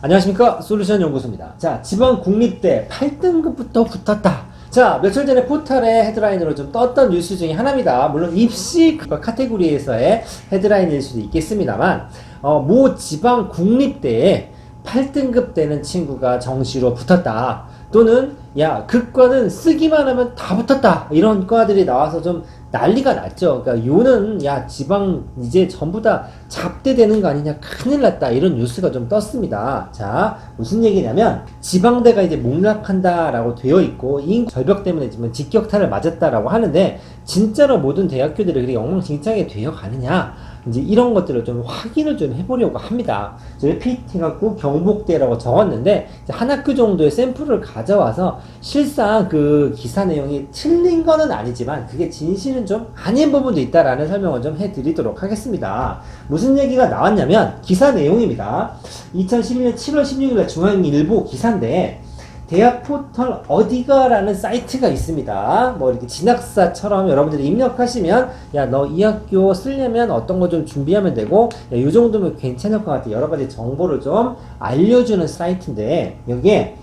안녕하십니까, 솔루션 연구소입니다. 자, 지방 국립대 8등급부터 붙었다. 자, 며칠 전에 포털에 헤드라인으로 좀 떴던 뉴스 중에 하나입니다. 물론 입시 카테고리에서의 헤드라인일 수도 있겠습니다만 모 지방 국립대에 8등급 되는 친구가 정시로 붙었다. 또는 야, 그 과는 쓰기만 하면 다 붙었다. 이런 과들이 나와서 좀 난리가 났죠. 그러니까 요는 야, 지방 이제 전부 다 잡대되는 거 아니냐, 큰일 났다, 이런 뉴스가 좀 떴습니다. 자, 무슨 얘기냐면 지방대가 이제 몰락한다라고 되어 있고 인 절벽 때문에 지금 직격탄을 맞았다라고 하는데, 진짜로 모든 대학교들이 그렇게 엉망진창이 되어 가느냐, 이제 이런 것들을 좀 확인을 좀 해보려고 합니다. 저희 PT 갖고 경북대라고 적었는데, 한 학교 정도의 샘플을 가져와서 실상 그 기사 내용이 틀린 거는 아니지만 그게 진실은 좀 아닌 부분도 있다라는 설명을 좀 해드리도록 하겠습니다. 무슨 얘기가 나왔냐면 기사 내용입니다. 2011년 7월 16일 중앙일보 기사인데, 대학 포털 어디가라는 사이트가 있습니다. 뭐 이렇게 진학사처럼 여러분들이 입력하시면 야, 너 이 학교 쓰려면 어떤 거 좀 준비하면 되고, 야, 요 정도면 괜찮을 것 같아, 여러 가지 정보를 좀 알려주는 사이트인데, 여기에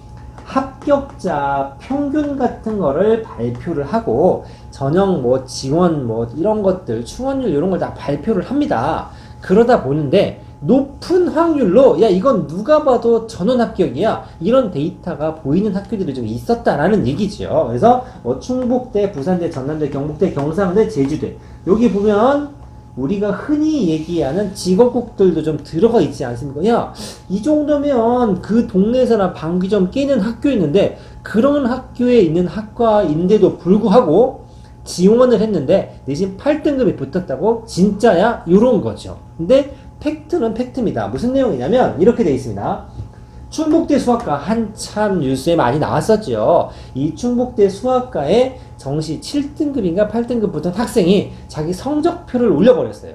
합격자 평균 같은 거를 발표를 하고 전형 뭐 지원 뭐 이런 것들, 충원율 이런 걸 다 발표를 합니다. 그러다 보는데 높은 확률로 야, 이건 누가 봐도 전원 합격이야, 이런 데이터가 보이는 학교들이 좀 있었다라는 얘기죠. 그래서 뭐 충북대, 부산대, 전남대, 경북대, 경상대, 제주대, 여기 보면 우리가 흔히 얘기하는 직업국들도 좀 들어가 있지 않습니까? 야, 이 정도면 그 동네에서나 방귀 좀 깨는 학교 있는데, 그런 학교에 있는 학과인데도 불구하고 지원을 했는데 내신 8등급이 붙었다고? 진짜야? 요런 거죠. 근데 팩트는 팩트입니다. 무슨 내용이냐면 이렇게 되어 있습니다. 충북대 수학과 한참 뉴스에 많이 나왔었죠. 이 충북대 수학과에 정시 7등급인가 8등급 붙은 학생이 자기 성적표를 올려버렸어요.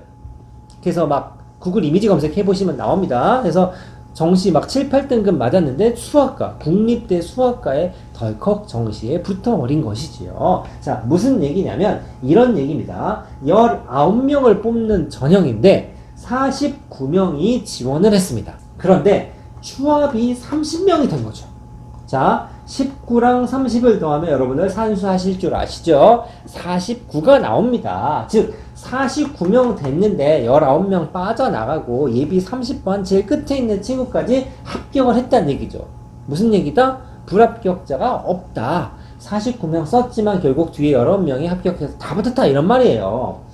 그래서 막 구글 이미지 검색해보시면 나옵니다. 그래서 정시 막 7, 8등급 맞았는데 수학과, 국립대 수학과에 덜컥 정시에 붙어버린 것이지요. 자, 무슨 얘기냐면 이런 얘기입니다. 19명을 뽑는 전형인데 49명이 지원을 했습니다. 그런데 추합이 30명이 된 거죠. 자, 19랑 30을 더하면 여러분들 산수하실 줄 아시죠? 49가 나옵니다. 즉 49명 됐는데 19명 빠져나가고 예비 30번 제일 끝에 있는 친구까지 합격을 했다는 얘기죠. 무슨 얘기다? 불합격자가 없다. 49명 썼지만 결국 뒤에 19명이 합격해서 다 붙었다, 이런 말이에요.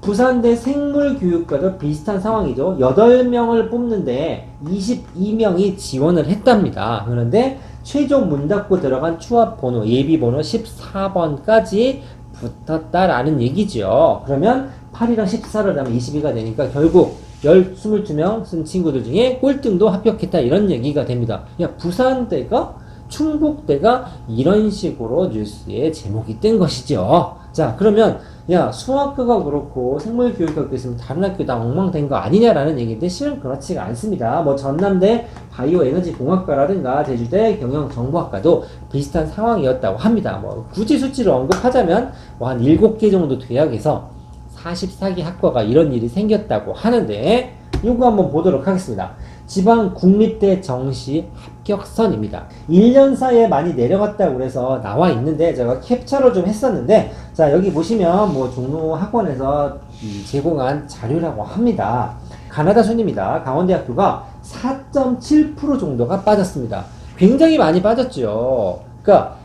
부산대 생물교육과도 비슷한 상황이죠. 8명을 뽑는데 22명이 지원을 했답니다. 그런데 최종 문 닫고 들어간 추합번호, 예비번호 14번까지 붙었다라는 얘기죠. 그러면 8이랑 14를 하면 22가 되니까 결국 22명 쓴 친구들 중에 꼴등도 합격했다, 이런 얘기가 됩니다. 야, 부산대가, 충북대가 이런 식으로 뉴스에 제목이 뜬 것이죠. 자, 그러면 야, 수학과가 그렇고 생물교육학도 있으면 다른 학교 다 엉망된 거 아니냐라는 얘기인데, 실은 그렇지가 않습니다. 뭐 전남대 바이오에너지공학과라든가 제주대 경영정보학과도 비슷한 상황이었다고 합니다. 뭐 굳이 수치를 언급하자면 뭐 한 7개 정도 대학에서 44개 학과가 이런 일이 생겼다고 하는데, 이거 한번 보도록 하겠습니다. 지방 국립대 정시 합격선입니다. 1년 사이에 많이 내려갔다고 그래서 나와 있는데 제가 캡처를 좀 했었는데, 자, 여기 보시면 뭐 종로 학원에서 제공한 자료라고 합니다. 가나다 순입니다. 강원대학교가 4.7% 정도가 빠졌습니다. 굉장히 많이 빠졌죠. 그러니까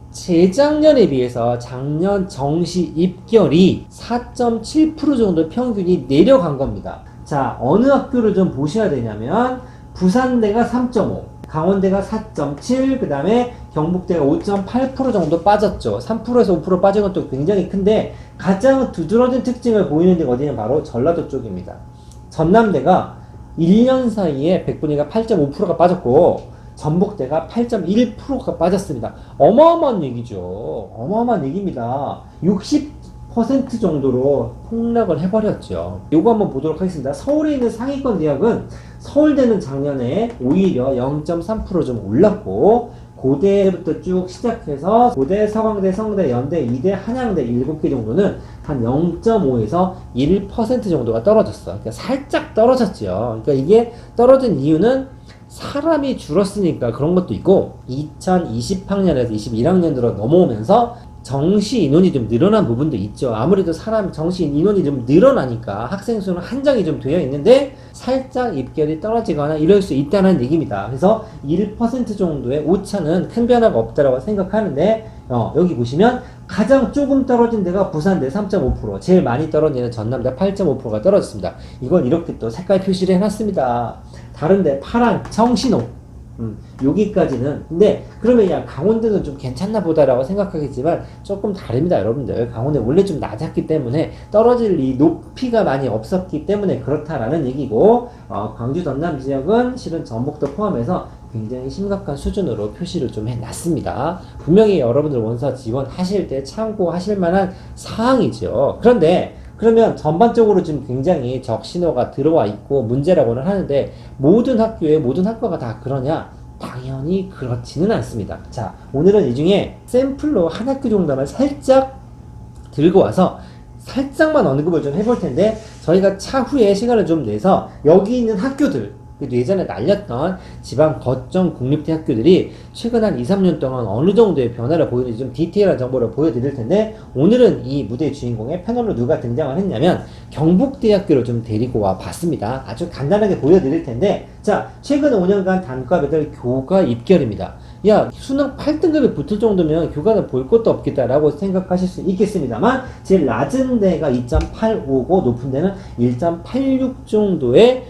재작년에 비해서 작년 정시 입결이 4.7% 정도 평균이 내려간 겁니다. 자, 어느 학교를 좀 보셔야 되냐면 부산대가 3.5, 강원대가 4.7, 그 다음에 경북대가 5.8% 정도 빠졌죠. 3%에서 5% 빠진 것도 굉장히 큰데, 가장 두드러진 특징을 보이는 데가 어디냐면 바로 전라도 쪽입니다. 전남대가 1년 사이에 백분위가 8.5%가 빠졌고 전북대가 8.1%가 빠졌습니다. 어마어마한 얘기죠. 어마어마한 얘기입니다. 60% 정도로 폭락을 해버렸죠. 요거 한번 보도록 하겠습니다. 서울에 있는 상위권 대학은 서울대는 작년에 오히려 0.3% 좀 올랐고, 고대부터 쭉 시작해서 고대, 서강대, 성대, 연대, 이대, 한양대 7개 정도는 한 0.5에서 1% 정도가 떨어졌어. 그러니까 살짝 떨어졌죠. 그러니까 이게 떨어진 이유는 사람이 줄었으니까 그런 것도 있고 2020학년에서 21학년으로 넘어오면서 정시 인원이 좀 늘어난 부분도 있죠. 아무래도 정시 인원이 좀 늘어나니까 학생 수는 한정이 좀 되어 있는데 살짝 입결이 떨어지거나 이럴 수 있다는 얘기입니다. 그래서 1% 정도의 오차는 큰 변화가 없다라고 생각하는데 여기 보시면 가장 조금 떨어진 데가 부산대 3.5%, 제일 많이 떨어지는 전남대 8.5%가 떨어졌습니다. 이건 이렇게 또 색깔 표시를 해놨습니다. 다른데 파란 청신호 여기까지는. 근데 그러면 야 강원대는 좀 괜찮나 보다라고 생각하겠지만 조금 다릅니다, 여러분들. 강원대 원래 좀 낮았기 때문에 떨어질 이 높이가 많이 없었기 때문에 그렇다라는 얘기고, 광주 전남 지역은 실은 전북도 포함해서 굉장히 심각한 수준으로 표시를 좀 해놨습니다. 분명히 여러분들 원서 지원하실 때 참고하실 만한 사항이죠. 그런데 그러면 전반적으로 지금 굉장히 적신호가 들어와 있고 문제라고는 하는데 모든 학과가 다 그러냐? 당연히 그렇지는 않습니다. 자, 오늘은 이 중에 샘플로 한 학교 정도만 살짝 들고 와서 살짝만 언급을 좀 해볼 텐데 저희가 차후에 시간을 좀 내서 여기 있는 학교들, 예전에 날렸던 지방 거점 국립대 학교들이 최근 한 2, 3년 동안 어느 정도의 변화를 보이는지 좀 디테일한 정보를 보여드릴 텐데, 오늘은 이 무대의 주인공에 패널로 누가 등장을 했냐면 경북대학교를 좀 데리고 와 봤습니다. 아주 간단하게 보여드릴 텐데, 자, 최근 5년간 단과배들 교과 입결입니다. 야, 수능 8등급에 붙을 정도면 교과는 볼 것도 없겠다라고 생각하실 수 있겠습니다만, 제일 낮은 데가 2.855, 높은 데는 1.86 정도의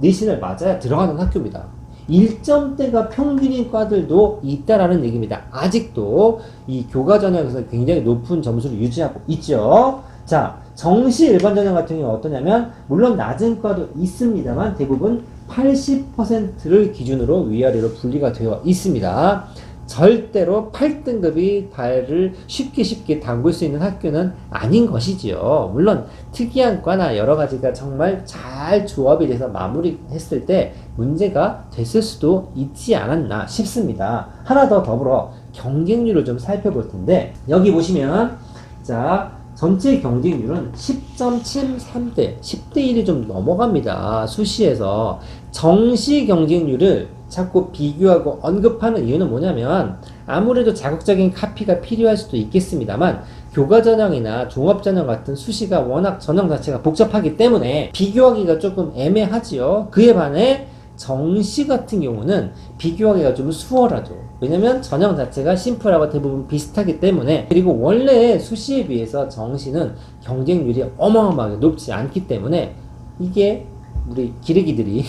내신을 맞아야 들어가는 학교입니다. 1점대가 평균인 과들도 있다라는 얘기입니다. 아직도 이 교과 전형에서 굉장히 높은 점수를 유지하고 있죠. 자, 정시 일반 전형 같은 경우는 어떠냐면, 물론 낮은 과도 있습니다만 대부분 80%를 기준으로 위아래로 분리가 되어 있습니다. 절대로 8등급이 발을 쉽게 담글 수 있는 학교는 아닌 것이지요. 물론 특이한 과나 여러 가지가 정말 잘 조합이 돼서 마무리했을 때 문제가 됐을 수도 있지 않았나 싶습니다. 하나 더 더불어 경쟁률을 좀 살펴볼 텐데, 여기 보시면 자, 전체 경쟁률은 10.73대, 10대 1이 좀 넘어갑니다. 수시에서. 정시 경쟁률을 자꾸 비교하고 언급하는 이유는 뭐냐면, 아무래도 자극적인 카피가 필요할 수도 있겠습니다만 교과전형이나 종합전형 같은 수시가 워낙 전형 자체가 복잡하기 때문에 비교하기가 조금 애매하지요. 그에 반해 정시 같은 경우는 비교하기가 좀 수월하죠. 왜냐면 전형 자체가 심플하고 대부분 비슷하기 때문에, 그리고 원래 수시에 비해서 정시는 경쟁률이 어마어마하게 높지 않기 때문에 이게 우리 기레기들이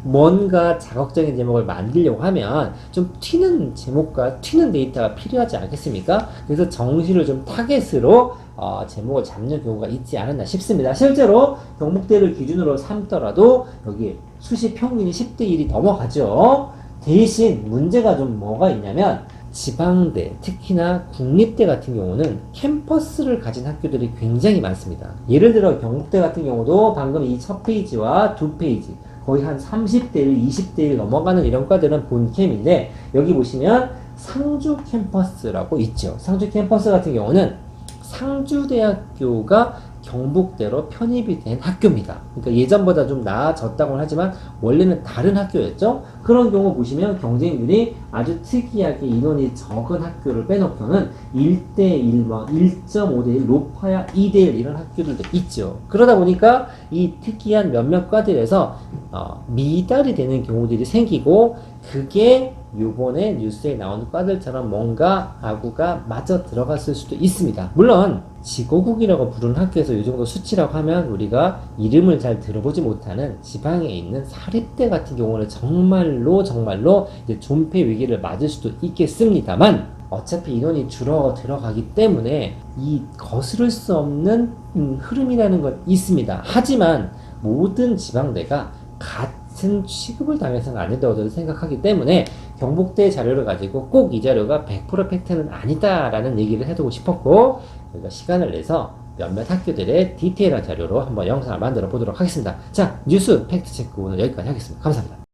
뭔가 자극적인 제목을 만들려고 하면 좀 튀는 제목과 튀는 데이터가 필요하지 않겠습니까? 그래서 정시를 좀 타겟으로 제목을 잡는 경우가 있지 않았나 싶습니다. 실제로 경북대를 기준으로 삼더라도 여기 수시 평균이 10대 1이 넘어가죠. 대신 문제가 좀 뭐가 있냐면, 지방대, 특히나 국립대 같은 경우는 캠퍼스를 가진 학교들이 굉장히 많습니다. 예를 들어 경북대 같은 경우도 방금 이 첫 페이지와 두 페이지, 거의 한 30대 1, 20대 1 넘어가는 이런 과들은 본캠인데, 여기 보시면 상주 캠퍼스라고 있죠. 상주 캠퍼스 같은 경우는 상주대학교가 경북대로 편입이 된 학교입니다. 그러니까 예전보다 좀 나아졌다고는 하지만 원래는 다른 학교였죠. 그런 경우 보시면 경쟁률이 아주 특이하게 인원이 적은 학교를 빼놓고는 1대1, 1.5대1, 높아야 2대1 이런 학교들도 있죠. 그러다 보니까 이 특이한 몇몇 과들에서 미달이 되는 경우들이 생기고, 그게 요번에 뉴스에 나온 과들처럼 뭔가 아구가 맞아 들어갔을 수도 있습니다. 물론 지고국이라고 부르는 학교에서 이 정도 수치라고 하면 우리가 이름을 잘 들어보지 못하는 지방에 있는 사립대 같은 경우는 정말로 이제 존폐 위기를 맞을 수도 있겠습니다만, 어차피 인원이 줄어 들어가기 때문에 이 거스를 수 없는 흐름이라는 건 있습니다. 하지만 모든 지방대가 같은 취급을 당해서는 안 된다고 저는 생각하기 때문에 경북대 자료를 가지고 꼭 이 자료가 100% 팩트는 아니다라는 얘기를 해두고 싶었고, 저희가 시간을 내서 몇몇 학교들의 디테일한 자료로 한번 영상을 만들어 보도록 하겠습니다. 자, 뉴스 팩트체크 오늘 여기까지 하겠습니다. 감사합니다.